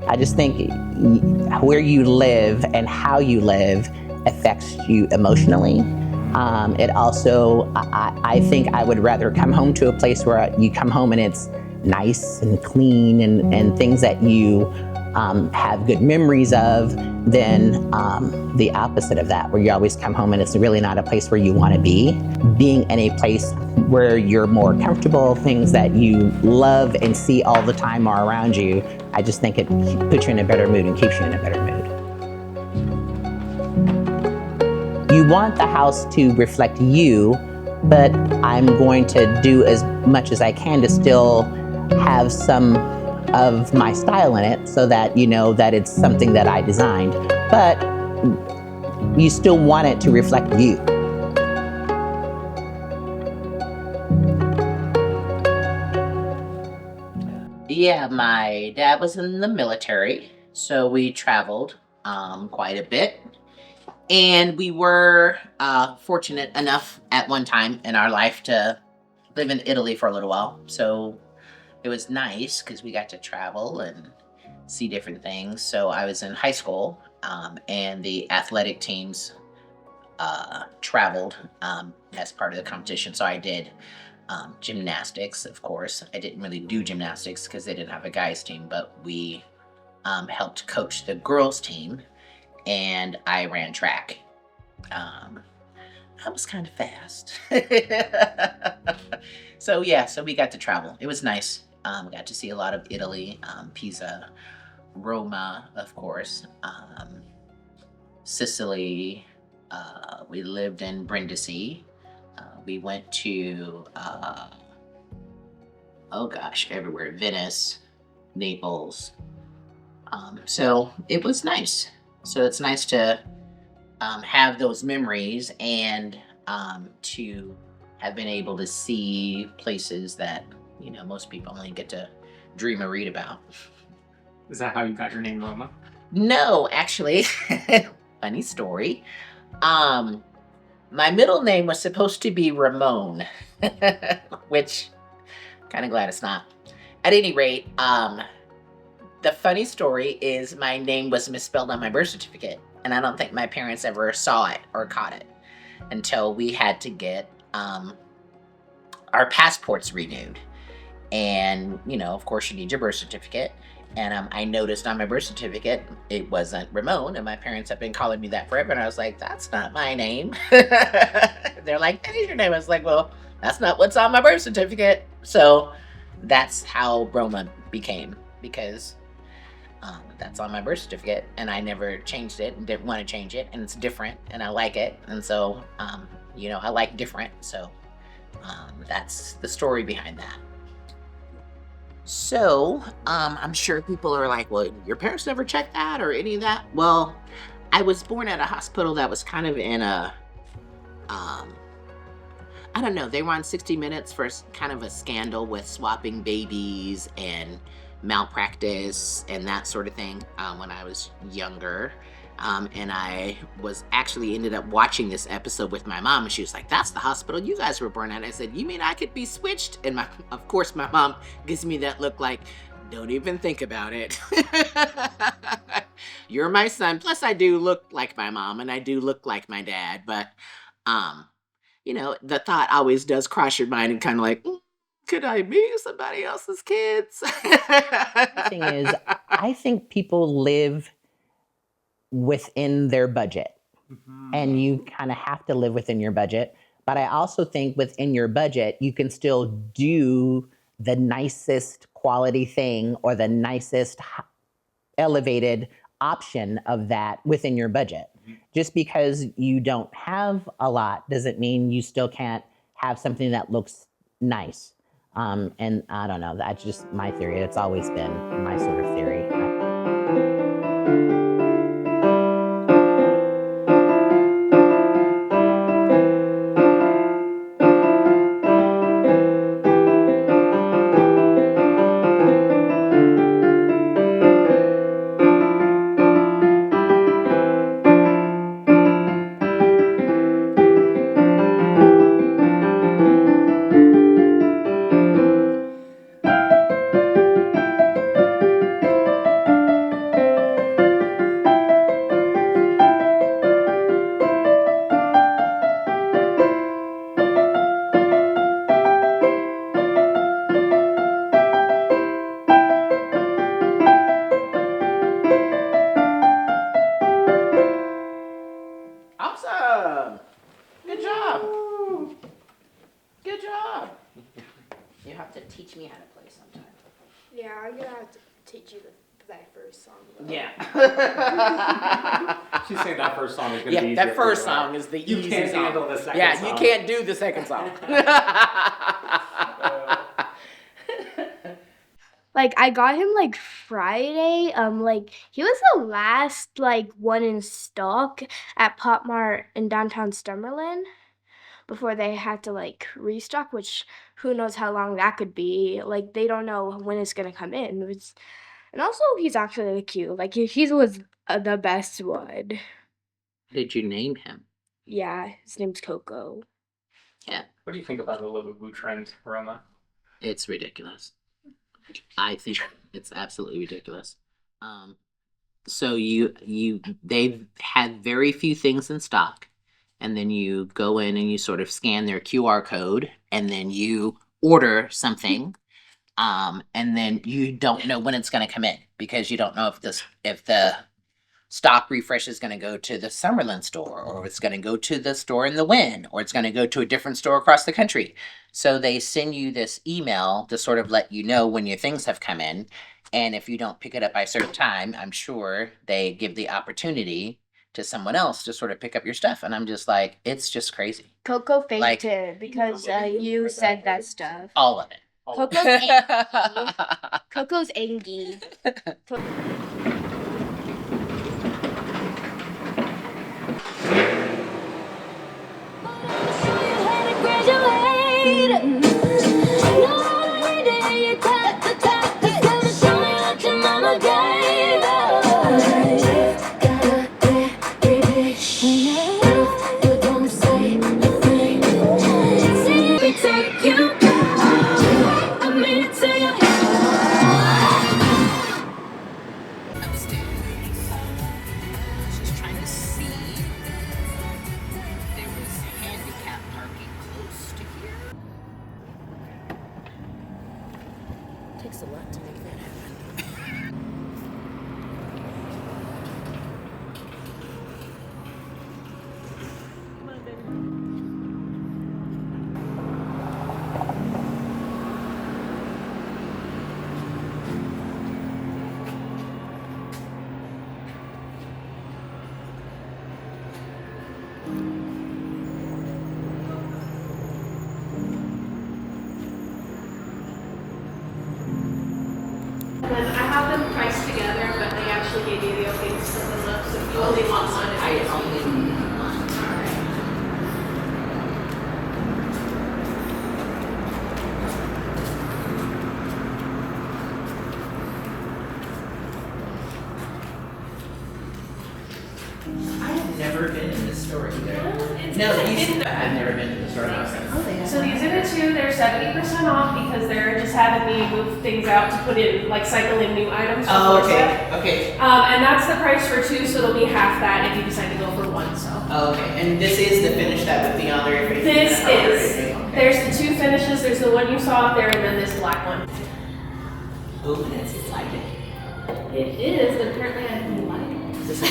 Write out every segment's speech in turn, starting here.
I just think where you live and how you live affects you emotionally. It also, I think I would rather come home to a place where you come home and it's nice and clean and things that you have good memories of than the opposite of that, where you always come home and it's really not a place where you want to be. Being in a place where you're more comfortable, things that you love and see all the time are around you, I just think it puts you in a better mood and keeps you in a better mood. You want the house to reflect you, but I'm going to do as much as I can to still have some of my style in it so that you know that it's something that I designed. But you still want it to reflect you. Yeah, my dad was in the military, so we traveled quite a bit. And we were fortunate enough at one time in our life to live in Italy for a little while. So it was nice because we got to travel and see different things. So I was in high school, and the athletic teams traveled as part of the competition. So I did gymnastics, of course. I didn't really do gymnastics because they didn't have a guys' team, but we helped coach the girls' team, and I ran track. Um, I was kind of fast. So yeah, so we got to travel. It was nice. Got to see a lot of Italy, Pisa, Roma, of course, Sicily. We lived in Brindisi. We went to oh gosh, everywhere. Venice, Naples. So it was nice. So it's nice to have those memories and to have been able to see places that most people only get to dream or read about. Is that how you got your name, Roma? No, actually, funny story. Um, my middle name was supposed to be Ramon, which kind of glad it's not. At any rate, the funny story is my name was misspelled on my birth certificate, and I don't think my parents ever saw it or caught it until we had to get our passports renewed. And, of course, you need your birth certificate. And I noticed on my birth certificate it wasn't Ramon, and my parents have been calling me that forever. And I was like, "That's not my name." They're like, "That is your name." I was like, "Well, that's not what's on my birth certificate." So that's how Roma became, because that's on my birth certificate, and I never changed it and didn't want to change it, and it's different, and I like it, and so I like different. So that's the story behind that. So, I'm sure people are like, well, your parents never checked that or any of that. Well, I was born at a hospital that was kind of in um, I don't know, they were on 60 Minutes for kind of a scandal with swapping babies and malpractice and that sort of thing when I was younger. And I was actually ended up watching this episode with my mom, and she was like, "That's the hospital you guys were born at." I said, "You mean I could be switched?" And of course, my mom gives me that look like, "Don't even think about it." You're my son. Plus, I do look like my mom, and I do look like my dad, but um, the thought always does cross your mind and kind of like, could I be somebody else's kids? The thing is, I think people live within their budget, and you kind of have to live within your budget. But I also think within your budget, you can still do the nicest quality thing or the nicest elevated option of that within your budget. Just because you don't have a lot doesn't mean you still can't have something that looks nice. And I don't know, that's just my theory. It's always been my sort of theory. have to teach me how to play sometime. Yeah, I'm gonna have to teach you that first song. Yeah. She's saying that first song is going to be Yeah, easier that for first you, right? song is the You easy can't song. handle the second Yeah, song. you can't do the second song. Like I got him like Friday. Like he was the last like one in stock at Pop Mart in downtown Summerlin before they had to like restock, which who knows how long that could be. Like they don't know when it's gonna come in. And also he's actually cute. Like he was the best one. Did you name him? Yeah, his name's Coco. What do you think about the Liverpool trend, Roma? It's ridiculous. I think it's absolutely ridiculous. So they've had very few things in stock, and then you go in and you sort of scan their QR code, and then you order something, and then you don't know when it's going to come in because you don't know if the stock refresh is going to go to the Summerlin store, or it's going to go to the store in the Wynn, or it's going to go to a different store across the country. So they send you this email to sort of let you know when your things have come in. And if you don't pick it up by a certain time, I'm sure they give the opportunity to someone else to sort of pick up your stuff. And I'm just like, it's just crazy. Coco faked Like- it because you said that stuff. All of it. Coco's angry. Just trying to see if there was handicap parking close to here. Takes a lot to make that happen. Come on, baby. Then I have them priced together, but they actually gave you the okay to split them up, so if you only want one, I it's only need one. I have never been in this store either. I've never been to the store. So these are the two, they're 70% off because they're just having me move things out to put in, like cycle in new items. Oh, for stuff. okay. And that's the price for two, so it'll be half that if you decide to go for one, so. Oh, okay. And this is the finish that would be on there. If This you had is, everything. Okay. there's the two finishes, there's the one you saw up there and then this black one. Oh, that's like it. It is, but apparently I didn't like it. This is,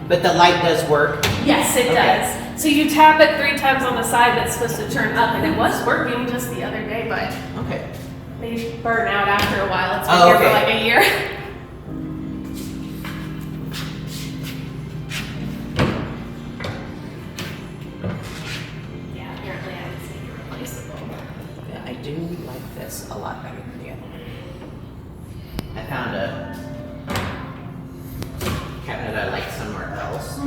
but the light does work. Yes, it Okay. does. So you tap it 3 times on the side that's supposed to turn up, and it was working just the other day, but Okay. they burn out after a while. It's been Oh, here okay. for like a year. Yeah, apparently I would say you're replaceable. Yeah, I do like this a lot better than the other one. I found a cabinet I like somewhere else.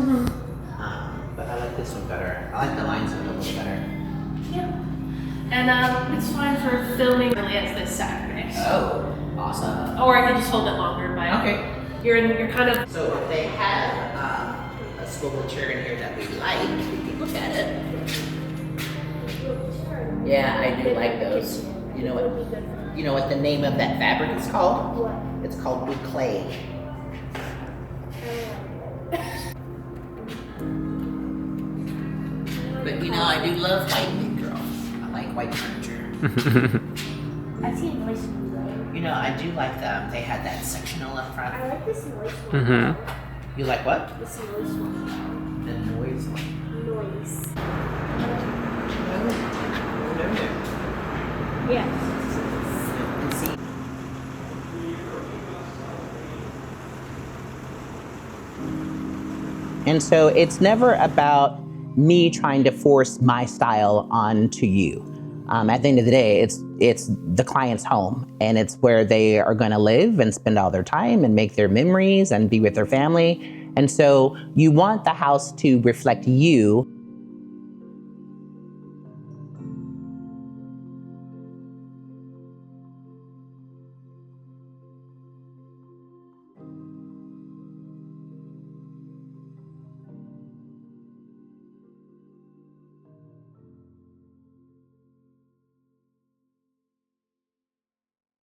But I like this one better. I like the lines of it a little better. Yeah. And it's fine for filming really as this Saturday. Oh, awesome. Or I could just hold it longer, but Okay. you're kind of. So if they have a swivel chair in here that we like, we can look at it. Yeah, I do like those. You know what the name of that fabric is called? What? It's called boucle. But I do love white, big girl. I like white furniture. I've seen noise one though. I do like them. They had that sectional up front. I like this noise one. Mm-hmm. You like what? This noise one. The noise one. Noise. Yes. And see. And so it's never about me trying to force my style onto you. At the end of the day, it's the client's home, and it's where they are going to live and spend all their time and make their memories and be with their family. And so you want the house to reflect you.